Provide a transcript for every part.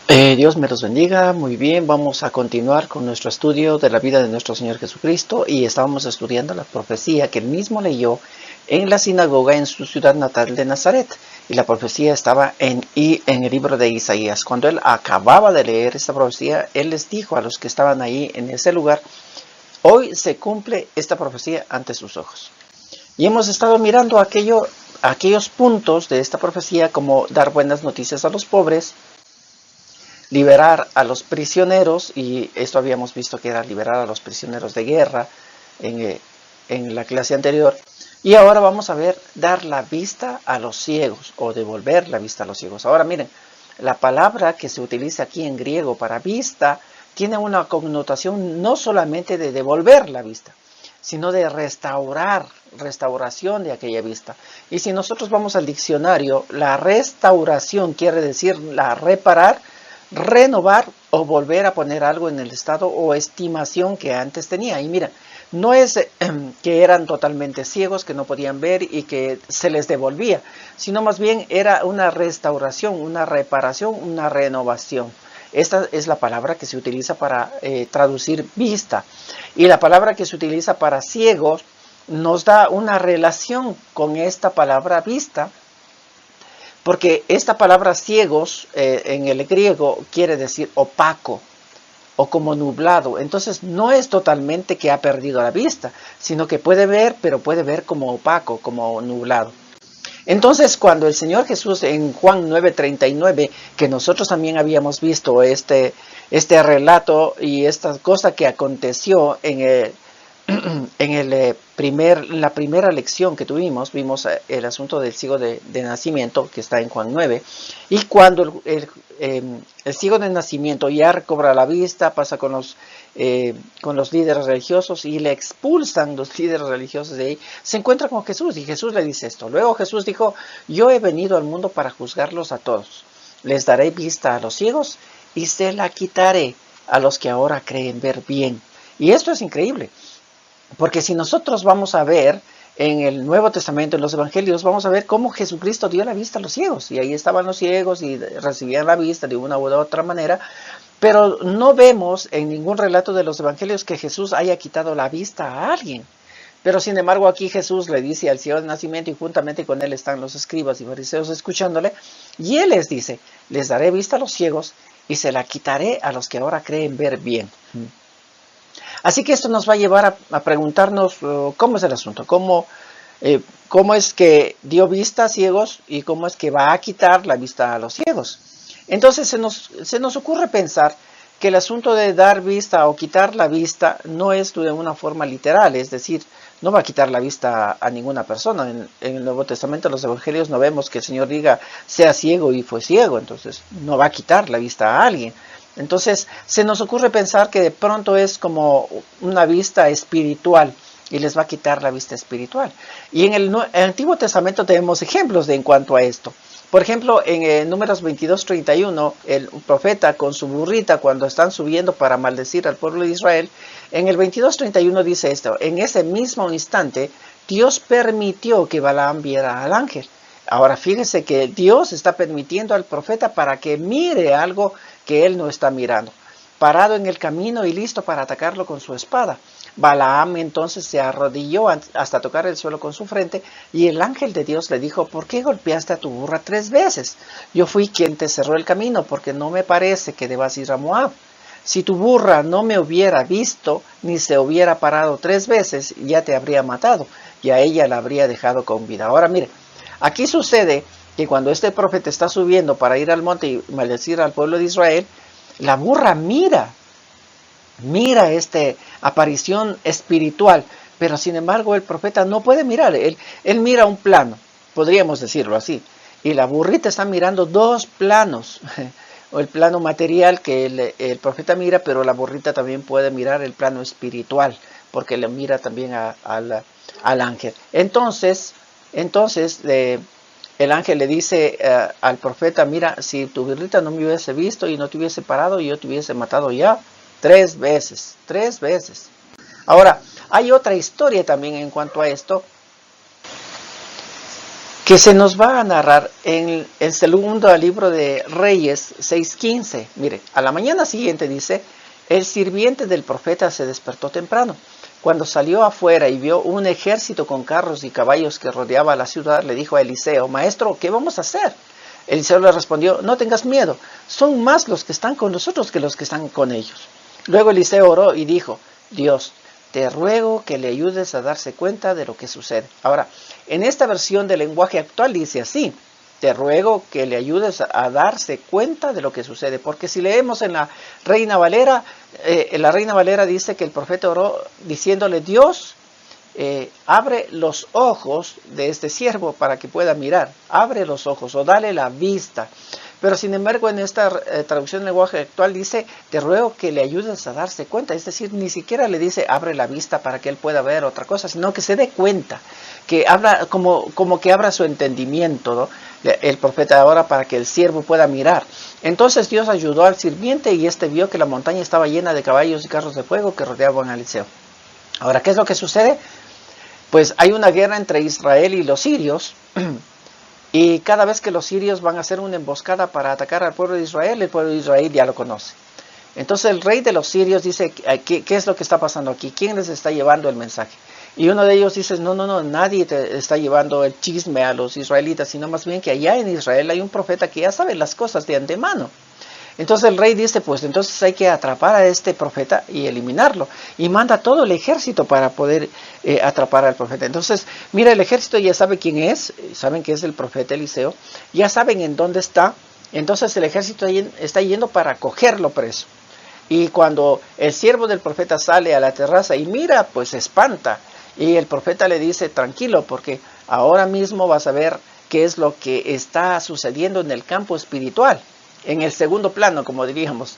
Dios me los bendiga. Muy bien, vamos a continuar con nuestro estudio de la vida de nuestro Señor Jesucristo y estábamos estudiando la profecía que él mismo leyó en la sinagoga en su ciudad natal de Nazaret. Y la profecía estaba en el libro de Isaías. Cuando él acababa de leer esta profecía, él les dijo a los que estaban ahí en ese lugar: hoy se cumple esta profecía ante sus ojos. Y hemos estado mirando aquellos puntos de esta profecía, como dar buenas noticias a los pobres, liberar a los prisioneros, y esto habíamos visto que era liberar a los prisioneros de guerra en la clase anterior. Y ahora vamos a ver dar la vista a los ciegos, o devolver la vista a los ciegos. Ahora miren, la palabra que se utiliza aquí en griego para vista tiene una connotación no solamente de devolver la vista, sino de restauración de aquella vista. Y si nosotros vamos al diccionario, la restauración quiere decir la reparar, renovar o volver a poner algo en el estado o estimación que antes tenía. Y mira, no es que eran totalmente ciegos, que no podían ver y que se les devolvía, sino más bien era una restauración, una reparación, una renovación. Esta es la palabra que se utiliza para traducir vista. Y la palabra que se utiliza para ciegos nos da una relación con esta palabra vista, porque esta palabra ciegos en el griego quiere decir opaco o como nublado. Entonces no es totalmente que ha perdido la vista, sino que puede ver, pero puede ver como opaco, como nublado. Entonces cuando el Señor Jesús en Juan 9:39, que nosotros también habíamos visto este relato y esta cosa que aconteció en la primera lección que tuvimos, vimos el asunto del ciego de nacimiento, que está en Juan 9, y cuando el ciego de nacimiento ya recobra la vista, pasa con los líderes religiosos y le expulsan los líderes religiosos de ahí, se encuentra con Jesús y Jesús le dice esto. Luego Jesús dijo: yo he venido al mundo para juzgarlos a todos. Les daré vista a los ciegos y se la quitaré a los que ahora creen ver bien. Y esto es increíble, porque si nosotros vamos a ver en el Nuevo Testamento, en los Evangelios, vamos a ver cómo Jesucristo dio la vista a los ciegos. Y ahí estaban los ciegos y recibían la vista de una u otra manera. Pero no vemos en ningún relato de los Evangelios que Jesús haya quitado la vista a alguien. Pero sin embargo aquí Jesús le dice al ciego de nacimiento, y juntamente con él están los escribas y fariseos escuchándole, y él les dice: les daré vista a los ciegos y se la quitaré a los que ahora creen ver bien. Así que esto nos va a llevar a preguntarnos cómo es el asunto, cómo es que dio vista a ciegos y cómo es que va a quitar la vista a los ciegos. Entonces se nos ocurre pensar que el asunto de dar vista o quitar la vista no es de una forma literal, es decir, no va a quitar la vista a ninguna persona. En el Nuevo Testamento, en los Evangelios, no vemos que el Señor diga: sea ciego, y fue ciego. Entonces no va a quitar la vista a alguien. Entonces se nos ocurre pensar que de pronto es como una vista espiritual y les va a quitar la vista espiritual. Y en el Antiguo Testamento tenemos ejemplos en cuanto a esto. Por ejemplo, en Números 22:31, el profeta con su burrita, cuando están subiendo para maldecir al pueblo de Israel, en el 22:31 dice esto: en ese mismo instante Dios permitió que Balaam viera al ángel. Ahora fíjense que Dios está permitiendo al profeta para que mire algo que él no está mirando, parado en el camino y listo para atacarlo con su espada. Balaam entonces se arrodilló hasta tocar el suelo con su frente, y el ángel de Dios le dijo: ¿por qué golpeaste a tu burra 3 veces? Yo fui quien te cerró el camino, porque no me parece que debas ir a Moab. Si tu burra no me hubiera visto, ni se hubiera parado 3 veces, ya te habría matado, y a ella la habría dejado con vida. Ahora mire, aquí sucede que cuando este profeta está subiendo para ir al monte y maldecir al pueblo de Israel, la burra mira esta aparición espiritual, pero sin embargo el profeta no puede mirar. Él mira un plano, podríamos decirlo así, y la burrita está mirando 2 planos, o el plano material que el profeta mira, pero la burrita también puede mirar el plano espiritual, porque le mira también al ángel. Entonces el ángel le dice al profeta: mira, si tu burrita no me hubiese visto y no te hubiese parado, yo te hubiese matado ya 3 veces. Ahora, hay otra historia también en cuanto a esto, que se nos va a narrar en el segundo libro de Reyes 6:15. Mire, a la mañana siguiente dice, el sirviente del profeta se despertó temprano. Cuando salió afuera y vio un ejército con carros y caballos que rodeaba la ciudad, le dijo a Eliseo, maestro, ¿qué vamos a hacer? Eliseo le respondió, no tengas miedo, son más los que están con nosotros que los que están con ellos. Luego Eliseo oró y dijo, Dios, te ruego que le ayudes a darse cuenta de lo que sucede. Ahora, en esta versión del lenguaje actual dice así, te ruego que le ayudes a darse cuenta de lo que sucede. Porque si leemos en la Reina Valera dice que el profeta oró diciéndole, Dios, abre los ojos de este siervo para que pueda mirar. Abre los ojos o dale la vista. Pero sin embargo en esta traducción del lenguaje actual dice, te ruego que le ayudes a darse cuenta. Es decir, ni siquiera le dice, abre la vista para que él pueda ver otra cosa, sino que se dé cuenta, que abra, como que abra su entendimiento, ¿no? El profeta ahora para que el siervo pueda mirar. Entonces Dios ayudó al sirviente y este vio que la montaña estaba llena de caballos y carros de fuego que rodeaban a Eliseo. Ahora, ¿qué es lo que sucede? Pues hay una guerra entre Israel y los sirios. Y cada vez que los sirios van a hacer una emboscada para atacar al pueblo de Israel, el pueblo de Israel ya lo conoce. Entonces el rey de los sirios dice, ¿qué es lo que está pasando aquí? ¿Quién les está llevando el mensaje? Y uno de ellos dice, no, nadie te está llevando el chisme a los israelitas, sino más bien que allá en Israel hay un profeta que ya sabe las cosas de antemano. Entonces el rey dice, pues entonces hay que atrapar a este profeta y eliminarlo. Y manda todo el ejército para poder atrapar al profeta. Entonces, mira, el ejército ya sabe quién es, saben que es el profeta Eliseo, ya saben en dónde está. Entonces el ejército está yendo para cogerlo preso. Y cuando el siervo del profeta sale a la terraza y mira, pues se espanta. Y el profeta le dice, tranquilo, porque ahora mismo vas a ver qué es lo que está sucediendo en el campo espiritual. En el segundo plano, como diríamos,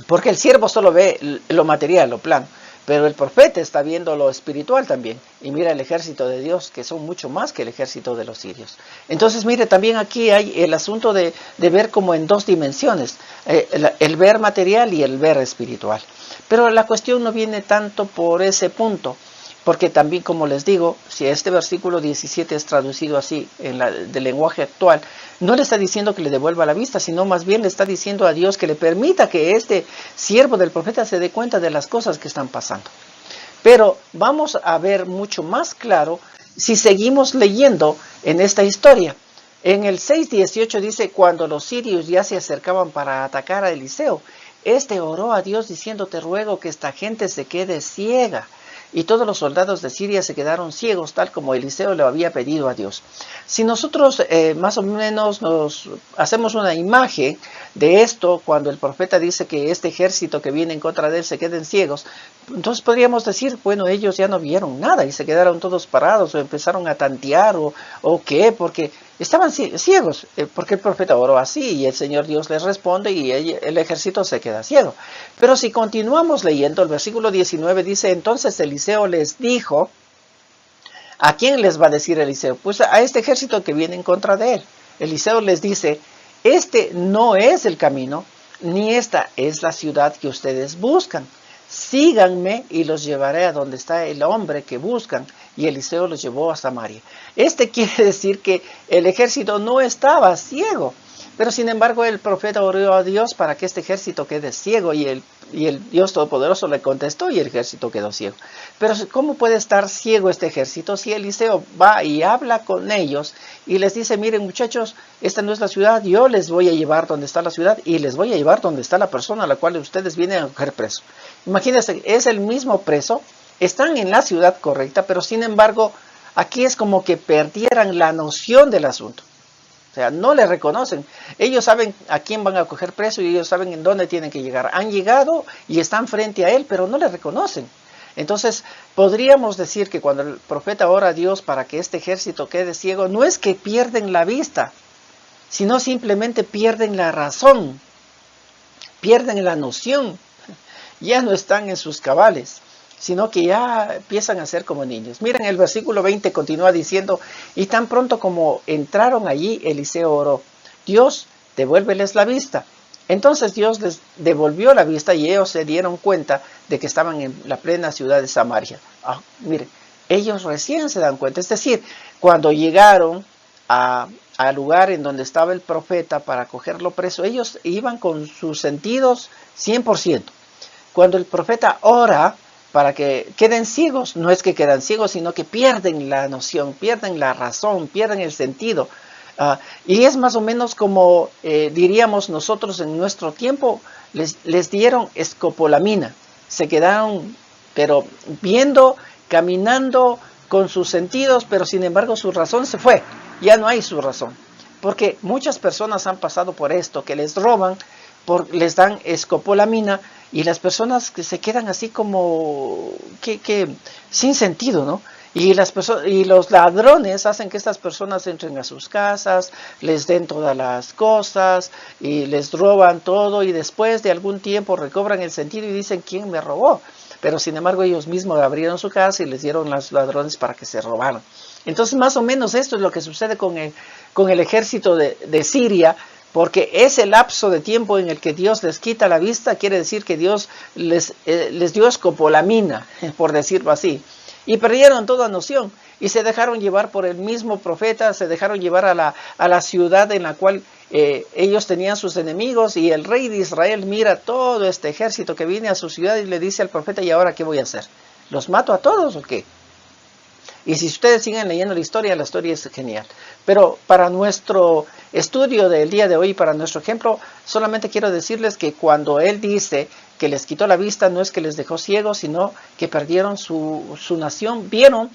porque el siervo solo ve lo material, lo plano, pero el profeta está viendo lo espiritual también, y mira el ejército de Dios, que son mucho más que el ejército de los sirios. Entonces, mire, también aquí hay el asunto de ver como en dos dimensiones, el ver material y el ver espiritual. Pero la cuestión no viene tanto por ese punto, porque también, como les digo, si este versículo 17 es traducido así, del lenguaje actual, no le está diciendo que le devuelva la vista, sino más bien le está diciendo a Dios que le permita que este siervo del profeta se dé cuenta de las cosas que están pasando. Pero vamos a ver mucho más claro si seguimos leyendo en esta historia. En el 6:18 dice, cuando los sirios ya se acercaban para atacar a Eliseo, este oró a Dios diciendo, te ruego que esta gente se quede ciega. Y todos los soldados de Siria se quedaron ciegos, tal como Eliseo le había pedido a Dios. Si nosotros más o menos nos hacemos una imagen de esto, cuando el profeta dice que este ejército que viene en contra de él se queden ciegos, entonces podríamos decir, bueno, ellos ya no vieron nada y se quedaron todos parados o empezaron a tantear o qué, porque estaban ciegos, porque el profeta oró así y el Señor Dios les responde y el ejército se queda ciego. Pero si continuamos leyendo, el versículo 19 dice, entonces Eliseo les dijo, ¿a quién les va a decir Eliseo? Pues a este ejército que viene en contra de él. Eliseo les dice, este no es el camino, ni esta es la ciudad que ustedes buscan. Síganme y los llevaré a donde está el hombre que buscan. Y Eliseo los llevó a Samaria. Quiere decir que el ejército no estaba ciego. Pero sin embargo el profeta oró a Dios para que este ejército quede ciego y el Dios Todopoderoso le contestó y el ejército quedó ciego. Pero ¿cómo puede estar ciego este ejército si Eliseo va y habla con ellos y les dice, miren muchachos, esta no es la ciudad, yo les voy a llevar donde está la ciudad y les voy a llevar donde está la persona a la cual ustedes vienen a coger preso? Imagínense, es el mismo preso, están en la ciudad correcta, pero sin embargo aquí es como que perdieran la noción del asunto. O sea, no le reconocen. Ellos saben a quién van a coger preso y ellos saben en dónde tienen que llegar. Han llegado y están frente a él, pero no le reconocen. Entonces, podríamos decir que cuando el profeta ora a Dios para que este ejército quede ciego, no es que pierden la vista, sino simplemente pierden la razón, pierden la noción. Ya no están en sus cabales, sino que ya empiezan a ser como niños. Miren, el versículo 20 continúa diciendo, y tan pronto como entraron allí, Eliseo oró, Dios, devuélveles la vista. Entonces Dios les devolvió la vista y ellos se dieron cuenta de que estaban en la plena ciudad de Samaria. Miren, ellos recién se dan cuenta, es decir, Cuando llegaron al lugar en donde estaba el profeta para cogerlo preso, ellos iban con sus sentidos 100%. Cuando el profeta ora para que queden ciegos, no es que quedan ciegos, sino que pierden la noción, pierden la razón, pierden el sentido. Y es más o menos como diríamos nosotros en nuestro tiempo, les dieron escopolamina, se quedaron pero viendo, caminando con sus sentidos, pero sin embargo su razón se fue, ya no hay su razón. Porque muchas personas han pasado por esto, que les roban, les dan escopolamina y las personas que se quedan así como que sin sentido, ¿no? Y los ladrones hacen que estas personas entren a sus casas, les den todas las cosas y les roban todo y después de algún tiempo recobran el sentido y dicen ¿quién me robó? Pero sin embargo ellos mismos abrieron su casa y les dieron a los ladrones para que se robaran. Entonces más o menos esto es lo que sucede con el ejército de Siria, porque ese lapso de tiempo en el que Dios les quita la vista quiere decir que Dios les dio escopolamina, por decirlo así. Y perdieron toda noción y se dejaron llevar por el mismo profeta, se dejaron llevar a la ciudad en la cual ellos tenían sus enemigos, y el rey de Israel mira todo este ejército que viene a su ciudad y le dice al profeta, ¿y ahora qué voy a hacer? ¿Los mato a todos o qué? Y si ustedes siguen leyendo la historia es genial. Pero para nuestro estudio del día de hoy, para nuestro ejemplo, solamente quiero decirles que cuando él dice que les quitó la vista, no es que les dejó ciegos, sino que perdieron su nación. Vieron,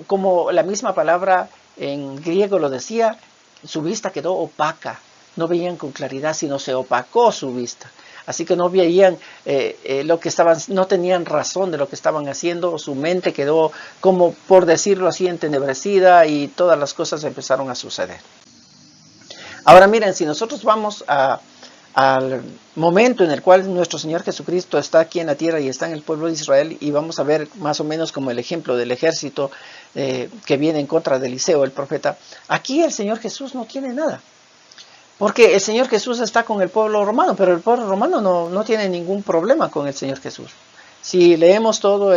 como la misma palabra en griego lo decía, su vista quedó opaca. No veían con claridad, sino se opacó su vista. Así que no veían lo que estaban, no tenían razón de lo que estaban haciendo, su mente quedó, como por decirlo así, entenebrecida y todas las cosas empezaron a suceder. Ahora miren, si nosotros vamos al momento en el cual nuestro Señor Jesucristo está aquí en la tierra y está en el pueblo de Israel, y vamos a ver más o menos como el ejemplo del ejército que viene en contra de Eliseo, el profeta, aquí el Señor Jesús no tiene nada. Porque el Señor Jesús está con el pueblo romano, pero el pueblo romano no tiene ningún problema con el Señor Jesús. Si leemos todo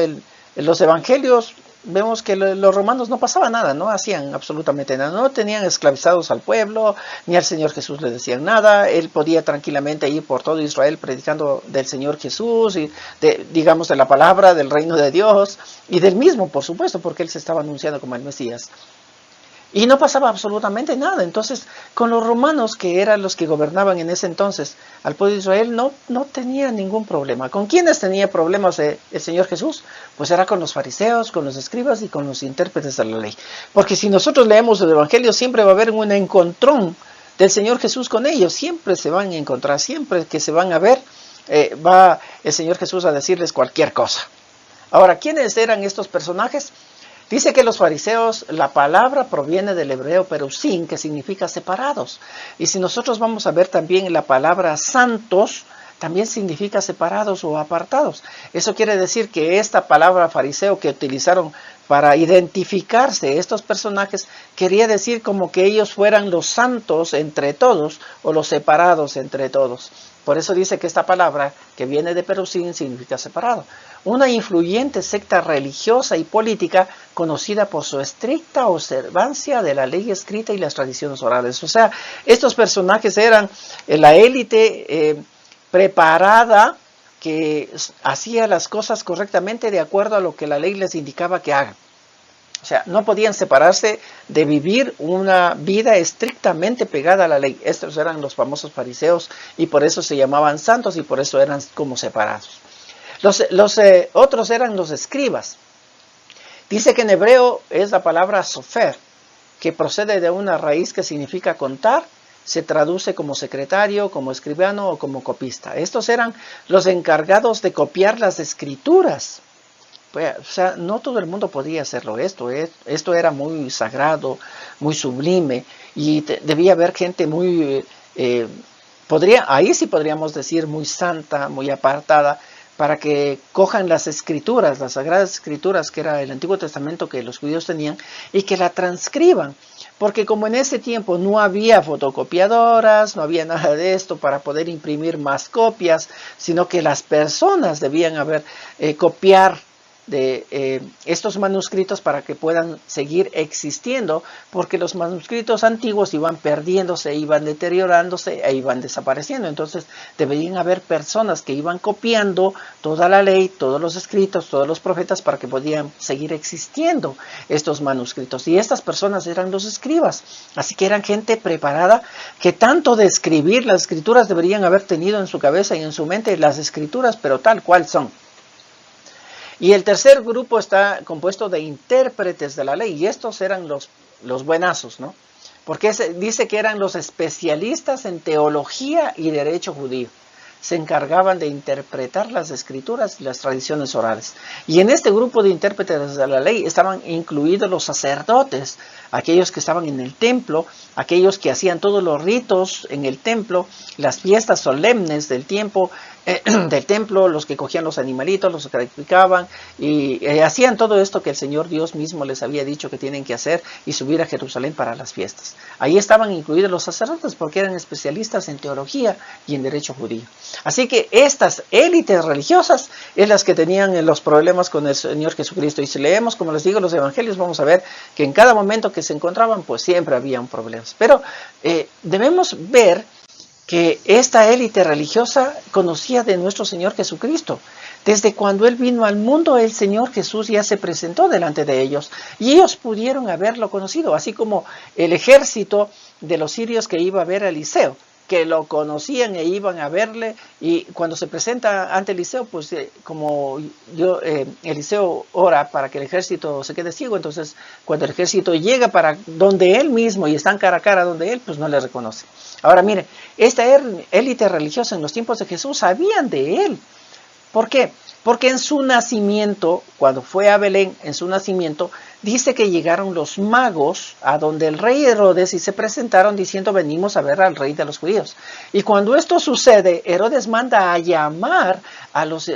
los evangelios, vemos que los romanos no pasaba nada, no hacían absolutamente nada, no tenían esclavizados al pueblo, ni al Señor Jesús le decían nada. Él podía tranquilamente ir por todo Israel predicando del Señor Jesús, y digamos de la palabra, del reino de Dios, y del mismo, por supuesto, porque Él se estaba anunciando como el Mesías. Y no pasaba absolutamente nada. Entonces, con los romanos, que eran los que gobernaban en ese entonces al pueblo de Israel, no tenía ningún problema. ¿Con quiénes tenía problemas el Señor Jesús? Pues era con los fariseos, con los escribas y con los intérpretes de la ley. Porque si nosotros leemos el Evangelio, siempre va a haber un encontrón del Señor Jesús con ellos. Siempre se van a encontrar, siempre que se van a ver, va el Señor Jesús a decirles cualquier cosa. Ahora, ¿quiénes eran estos personajes? Dice que los fariseos, la palabra proviene del hebreo perusim, que significa separados. Y si nosotros vamos a ver también la palabra santos, también significa separados o apartados. Eso quiere decir que esta palabra fariseo que utilizaron para identificarse estos personajes, quería decir como que ellos fueran los santos entre todos o los separados entre todos. Por eso dice que esta palabra, que viene de perusim, significa separado. Una influyente secta religiosa y política conocida por su estricta observancia de la ley escrita y las tradiciones orales. O sea, estos personajes eran la élite preparada, que hacía las cosas correctamente de acuerdo a lo que la ley les indicaba que hagan. O sea, no podían separarse de vivir una vida estrictamente pegada a la ley. Estos eran los famosos fariseos y por eso se llamaban santos y por eso eran como separados. Los otros eran los escribas. Dice que en hebreo es la palabra sofer, que procede de una raíz que significa contar. Se traduce como secretario, como escribano o como copista. Estos eran los encargados de copiar las escrituras. Pues, o sea, no todo el mundo podía hacerlo. Esto era muy sagrado, muy sublime, y debía haber gente muy, ahí sí podríamos decir muy santa, muy apartada, para que cojan las escrituras, las sagradas escrituras, que era el Antiguo Testamento que los judíos tenían, y que la transcriban. Porque como en ese tiempo no había fotocopiadoras, no había nada de esto para poder imprimir más copias, sino que las personas debían copiar estos manuscritos para que puedan seguir existiendo, porque los manuscritos antiguos iban perdiéndose, iban deteriorándose e iban desapareciendo. Entonces deberían haber personas que iban copiando toda la ley, todos los escritos, todos los profetas, para que podían seguir existiendo estos manuscritos. Y estas personas eran los escribas, así que eran gente preparada que tanto de escribir las escrituras deberían haber tenido en su cabeza y en su mente las escrituras, pero tal cual son. Y el tercer grupo está compuesto de intérpretes de la ley, y estos eran los buenazos, ¿no? Porque dice que eran los especialistas en teología y derecho judío. Se encargaban de interpretar las escrituras y las tradiciones orales. Y en este grupo de intérpretes de la ley estaban incluidos los sacerdotes, aquellos que estaban en el templo, aquellos que hacían todos los ritos en el templo, las fiestas solemnes del templo, los que cogían los animalitos, los sacrificaban y hacían todo esto que el Señor Dios mismo les había dicho que tienen que hacer y subir a Jerusalén para las fiestas. Ahí estaban incluidos los sacerdotes porque eran especialistas en teología y en derecho judío. Así que estas élites religiosas es las que tenían los problemas con el Señor Jesucristo. Y si leemos, como les digo, los evangelios, vamos a ver que en cada momento que se encontraban, pues siempre había un problema. Pero debemos ver que esta élite religiosa conocía de nuestro Señor Jesucristo. Desde cuando Él vino al mundo, el Señor Jesús ya se presentó delante de ellos y ellos pudieron haberlo conocido, así como el ejército de los sirios que iba a ver a Eliseo, que lo conocían e iban a verle, y cuando se presenta ante Eliseo, pues Eliseo ora para que el ejército se quede ciego. Entonces cuando el ejército llega para donde él mismo y están cara a cara donde él, pues no le reconoce. Ahora mire, esta élite religiosa en los tiempos de Jesús sabían de él. ¿Por qué? Porque en su nacimiento, cuando fue a Belén, en su nacimiento, dice que llegaron los magos a donde el rey Herodes y se presentaron diciendo: venimos a ver al rey de los judíos. Y cuando esto sucede, Herodes manda a llamar a los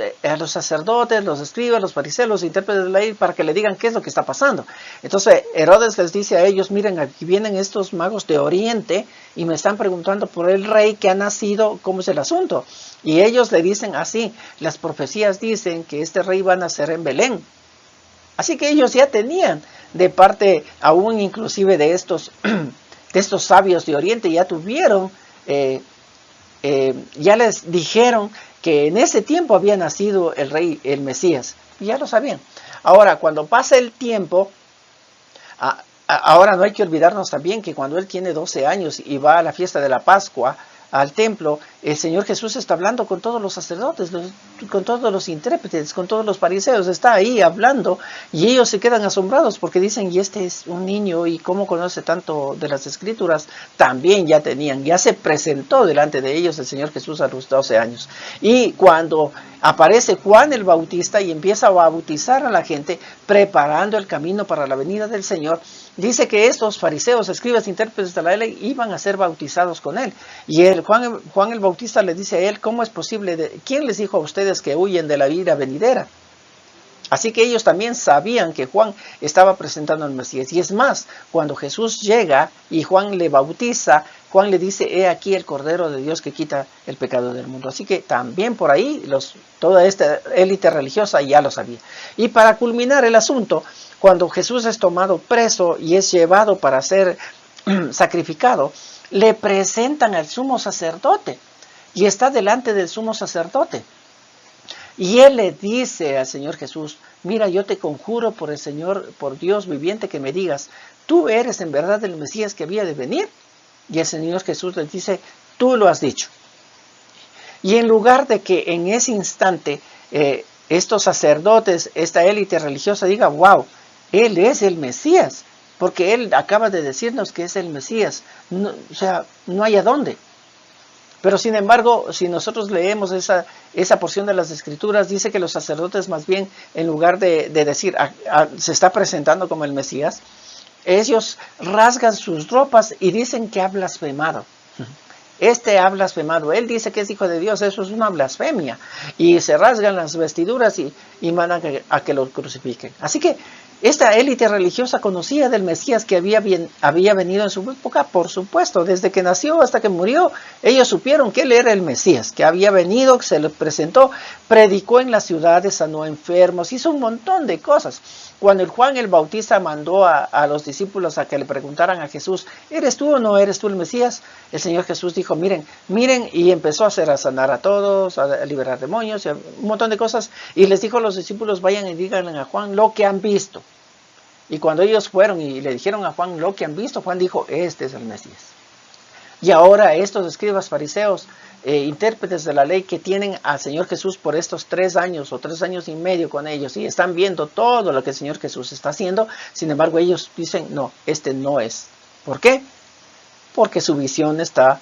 sacerdotes, los escribas, los fariseos, los intérpretes de la ley, para que le digan qué es lo que está pasando. Entonces Herodes les dice a ellos: miren, aquí vienen estos magos de Oriente y me están preguntando por el rey que ha nacido, ¿cómo es el asunto? Y ellos le dicen así: las profecías dicen que este rey va a nacer en Belén. Así que ellos ya tenían de parte, aún inclusive de estos sabios de Oriente, ya tuvieron, ya les dijeron que en ese tiempo había nacido el rey, el Mesías. Y ya lo sabían. Ahora, cuando pasa el tiempo, ahora no hay que olvidarnos también que cuando él tiene 12 años y va a la fiesta de la Pascua, al templo, el Señor Jesús está hablando con todos los sacerdotes, con todos los intérpretes, con todos los fariseos, está ahí hablando y ellos se quedan asombrados porque dicen: y este es un niño y cómo conoce tanto de las escrituras. También ya se presentó delante de ellos el Señor Jesús a los 12 años. Y cuando aparece Juan el Bautista y empieza a bautizar a la gente, preparando el camino para la venida del Señor, dice que estos fariseos, escribas, intérpretes de la ley iban a ser bautizados con él. Y Juan el Bautista le dice a él: ¿cómo es posible? ¿Quién les dijo a ustedes que huyen de la ira venidera? Así que ellos también sabían que Juan estaba presentando al Mesías. Y es más, cuando Jesús llega y Juan le bautiza, Juan le dice: he aquí el Cordero de Dios que quita el pecado del mundo. Así que también por ahí toda esta élite religiosa ya lo sabía. Y para culminar el asunto, cuando Jesús es tomado preso y es llevado para ser sacrificado, le presentan al sumo sacerdote y está delante del sumo sacerdote. Y él le dice al Señor Jesús: mira, yo te conjuro por el Señor, por Dios viviente, que me digas, ¿tú eres en verdad el Mesías que había de venir? Y el Señor Jesús le dice: tú lo has dicho. Y en lugar de que en ese instante estos sacerdotes, esta élite religiosa diga: wow, él es el Mesías, porque él acaba de decirnos que es el Mesías, no, o sea, no hay a dónde. Pero sin embargo, si nosotros leemos esa porción de las Escrituras, dice que los sacerdotes, más bien, en lugar de decir se está presentando como el Mesías, ellos rasgan sus ropas y dicen que ha blasfemado. Este ha blasfemado. Él dice que es hijo de Dios. Eso es una blasfemia. Y se rasgan las vestiduras y mandan a que lo crucifiquen. Así que Esta élite religiosa conocía del Mesías que había venido en su época, por supuesto, desde que nació hasta que murió. Ellos supieron que él era el Mesías, que había venido, que se les presentó, predicó en las ciudades, sanó enfermos, hizo un montón de cosas. Cuando Juan el Bautista mandó a los discípulos a que le preguntaran a Jesús, ¿eres tú o no eres tú el Mesías? El Señor Jesús dijo, miren, y empezó a sanar a todos, a liberar demonios, un montón de cosas. Y les dijo a los discípulos, vayan y díganle a Juan lo que han visto. Y cuando ellos fueron y le dijeron a Juan lo que han visto, Juan dijo, este es el Mesías. Y ahora estos escribas fariseos, intérpretes de la ley que tienen al Señor Jesús por estos 3 años o 3 años y medio con ellos y están viendo todo lo que el Señor Jesús está haciendo, sin embargo ellos dicen, no, este no es. ¿Por qué? Porque su visión está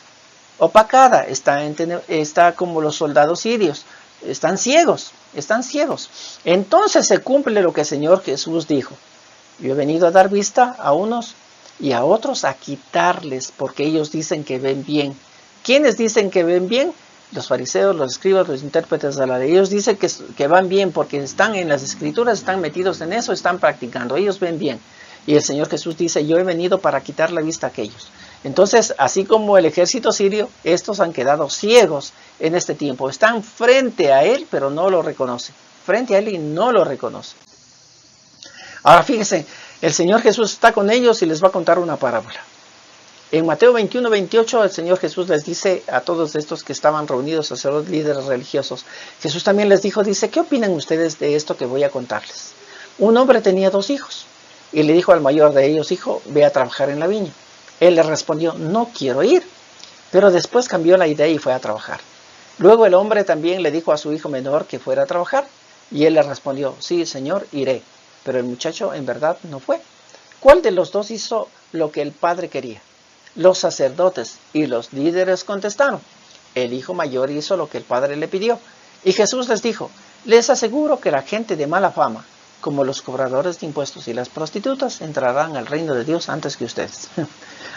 opacada, está como los soldados sirios, están ciegos. Entonces se cumple lo que el Señor Jesús dijo. Yo he venido a dar vista a unos y a otros a quitarles, porque ellos dicen que ven bien. ¿Quiénes dicen que ven bien? Los fariseos, los escribas, los intérpretes de la ley. Ellos dicen que van bien porque están en las escrituras, están metidos en eso, están practicando. Ellos ven bien. Y el Señor Jesús dice, yo he venido para quitar la vista a aquellos. Entonces, así como el ejército sirio, estos han quedado ciegos en este tiempo. Están frente a él, pero no lo reconocen. Frente a él y no lo reconocen. Ahora fíjense, el Señor Jesús está con ellos y les va a contar una parábola. En Mateo 21-28 el Señor Jesús les dice a todos estos que estaban reunidos, a los líderes religiosos, Jesús también les dijo, dice, ¿qué opinan ustedes de esto que voy a contarles? Un hombre tenía 2 hijos y le dijo al mayor de ellos, hijo, ve a trabajar en la viña. Él le respondió, no quiero ir, pero después cambió la idea y fue a trabajar. Luego el hombre también le dijo a su hijo menor que fuera a trabajar y él le respondió, sí, Señor, iré. Pero el muchacho en verdad no fue. ¿Cuál de los 2 hizo lo que el padre quería? Los sacerdotes y los líderes contestaron, el hijo mayor hizo lo que el padre le pidió. Y Jesús les dijo, les aseguro que la gente de mala fama, como los cobradores de impuestos y las prostitutas, entrarán al reino de Dios antes que ustedes.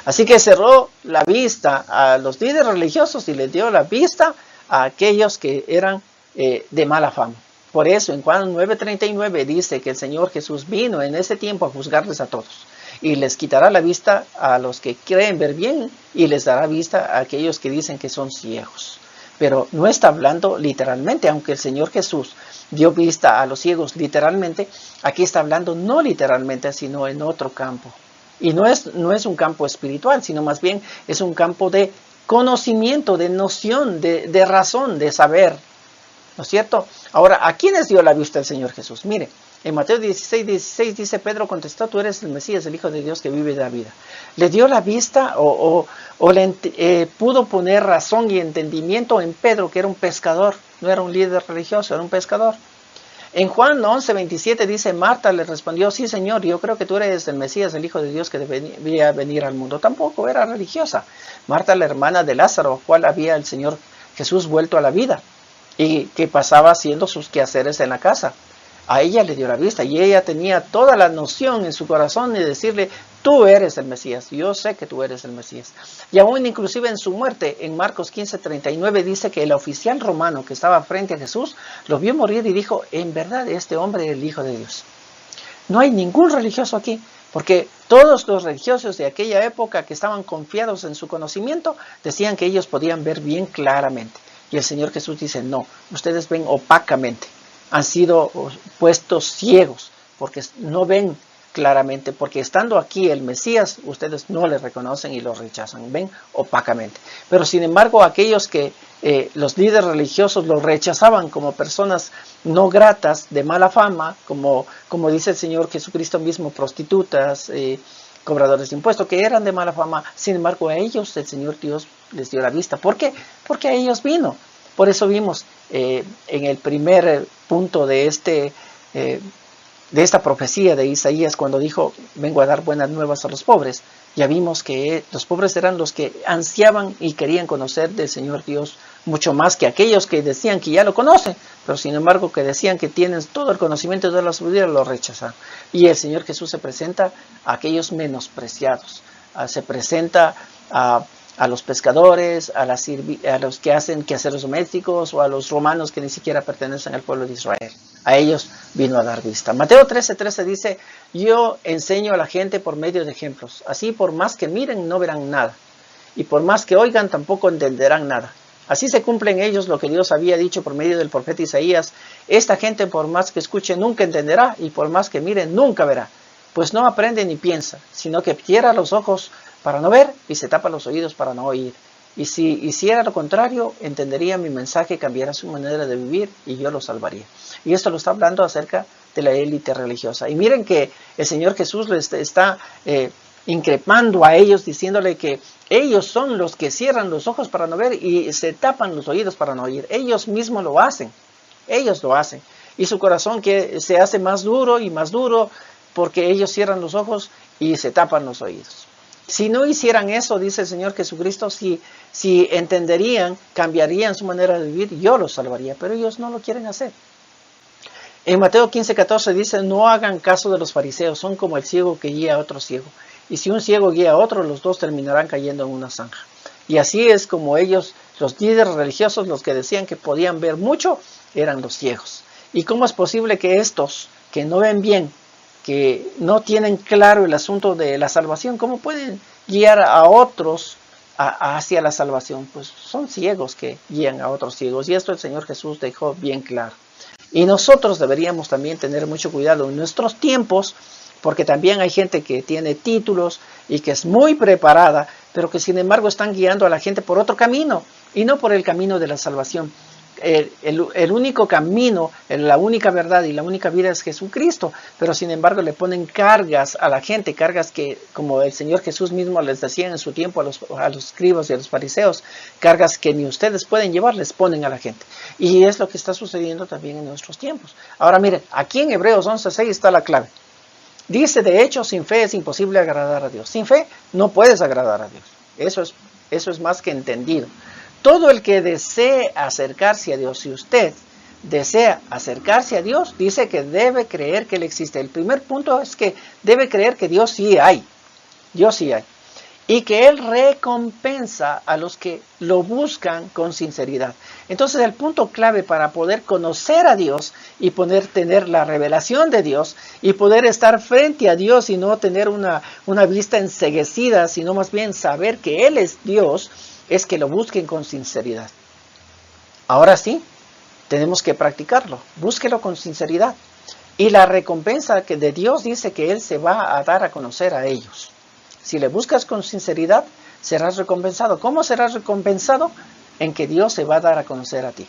Así que cerró la vista a los líderes religiosos y les dio la vista a aquellos que eran de mala fama. Por eso en Juan 9:39 dice que el Señor Jesús vino en ese tiempo a juzgarles a todos. Y les quitará la vista a los que creen ver bien y les dará vista a aquellos que dicen que son ciegos. Pero no está hablando literalmente, aunque el Señor Jesús dio vista a los ciegos literalmente, aquí está hablando no literalmente, sino en otro campo. Y no es un campo espiritual, sino más bien es un campo de conocimiento, de noción, de razón, de saber. ¿No es cierto? Ahora, ¿a quiénes dio la vista el Señor Jesús? Mire, en Mateo 16 dice, Pedro contestó, tú eres el Mesías, el Hijo de Dios que vive de la vida. Le dio la vista pudo poner razón y entendimiento en Pedro, que era un pescador, no era un líder religioso, era un pescador. En Juan 11:27 dice, Marta le respondió, sí Señor, yo creo que tú eres el Mesías, el Hijo de Dios que debía venir al mundo. Tampoco era religiosa. Marta, la hermana de Lázaro, cual había el Señor Jesús vuelto a la vida y que pasaba haciendo sus quehaceres en la casa. A ella le dio la vista y ella tenía toda la noción en su corazón de decirle, tú eres el Mesías, yo sé que tú eres el Mesías. Y aún inclusive en su muerte, en Marcos 15:39 dice que el oficial romano que estaba frente a Jesús lo vio morir y dijo, en verdad este hombre es el Hijo de Dios. No hay ningún religioso aquí, porque todos los religiosos de aquella época que estaban confiados en su conocimiento decían que ellos podían ver bien claramente. Y el Señor Jesús dice, no, ustedes ven opacamente. Han sido puestos ciegos porque no ven claramente, porque estando aquí el Mesías, ustedes no le reconocen y lo rechazan, ven opacamente. Pero sin embargo, aquellos que los líderes religiosos los rechazaban como personas no gratas, de mala fama, como dice el Señor Jesucristo mismo, prostitutas, cobradores de impuestos, que eran de mala fama, sin embargo a ellos el Señor Dios les dio la vista. ¿Por qué? Porque a ellos vino. Por eso vimos en el primer punto de esta profecía de Isaías, cuando dijo, vengo a dar buenas nuevas a los pobres, ya vimos que los pobres eran los que ansiaban y querían conocer del Señor Dios mucho más que aquellos que decían que ya lo conocen, pero sin embargo que decían que tienen todo el conocimiento de la sabiduría, lo rechazan. Y el Señor Jesús se presenta a aquellos menospreciados, se presenta a a los pescadores, a los que hacen quehaceres domésticos o a los romanos que ni siquiera pertenecen al pueblo de Israel. A ellos vino a dar vista. Mateo 13:13 dice, yo enseño a la gente por medio de ejemplos. Así por más que miren no verán nada. Y por más que oigan tampoco entenderán nada. Así se cumple en ellos lo que Dios había dicho por medio del profeta Isaías. Esta gente por más que escuche nunca entenderá y por más que mire nunca verá. Pues no aprende ni piensa, sino que cierra los ojos para no ver y se tapa los oídos para no oír. Y si hiciera lo contrario, entendería mi mensaje, cambiará su manera de vivir y yo lo salvaría. Y esto lo está hablando acerca de la élite religiosa. Y miren que el Señor Jesús les está increpando a ellos, diciéndole que ellos son los que cierran los ojos para no ver y se tapan los oídos para no oír. Ellos mismos lo hacen. Ellos lo hacen. Y su corazón que se hace más duro y más duro porque ellos cierran los ojos y se tapan los oídos. Si no hicieran eso, dice el Señor Jesucristo, si entenderían, cambiarían su manera de vivir, yo los salvaría, pero ellos no lo quieren hacer. En Mateo 15:14 dice, no hagan caso de los fariseos, son como el ciego que guía a otro ciego. Y si un ciego guía a otro, los dos terminarán cayendo en una zanja. Y así es como ellos, los líderes religiosos, los que decían que podían ver mucho, eran los ciegos. ¿Y cómo es posible que estos, que no ven bien, que no tienen claro el asunto de la salvación, cómo pueden guiar a otros hacia la salvación? Pues son ciegos que guían a otros ciegos. Y esto el Señor Jesús dejó bien claro. Y nosotros deberíamos también tener mucho cuidado en nuestros tiempos, porque también hay gente que tiene títulos y que es muy preparada, pero que sin embargo están guiando a la gente por otro camino y no por el camino de la salvación. El único camino, la única verdad y la única vida es Jesucristo, pero sin embargo le ponen cargas a la gente, cargas que, como el Señor Jesús mismo les decía en su tiempo a los escribas y a los fariseos, cargas que ni ustedes pueden llevar, les ponen a la gente. Y es lo que está sucediendo también en nuestros tiempos. Ahora miren, aquí en Hebreos 11:6 está la clave. Dice, de hecho, sin fe es imposible agradar a Dios. Sin fe no puedes agradar a Dios. Eso es más que entendido. Todo el que desee acercarse a Dios, si usted desea acercarse a Dios, dice que debe creer que Él existe. El primer punto es que debe creer que Dios sí hay. Dios sí hay. Y que Él recompensa a los que lo buscan con sinceridad. Entonces el punto clave para poder conocer a Dios y poder tener la revelación de Dios y poder estar frente a Dios y no tener una vista enceguecida, sino más bien saber que Él es Dios, es que lo busquen con sinceridad. Ahora sí, tenemos que practicarlo. Búsquelo con sinceridad. Y la recompensa que de Dios dice que Él se va a dar a conocer a ellos. Si le buscas con sinceridad, serás recompensado. ¿Cómo serás recompensado? En que Dios se va a dar a conocer a ti.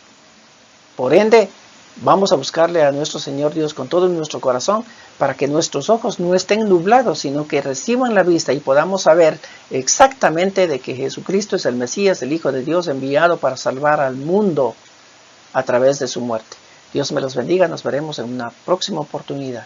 Por ende, vamos a buscarle a nuestro Señor Dios con todo nuestro corazón para que nuestros ojos no estén nublados, sino que reciban la vista y podamos saber exactamente de que Jesucristo es el Mesías, el Hijo de Dios enviado para salvar al mundo a través de su muerte. Dios me los bendiga, nos veremos en una próxima oportunidad.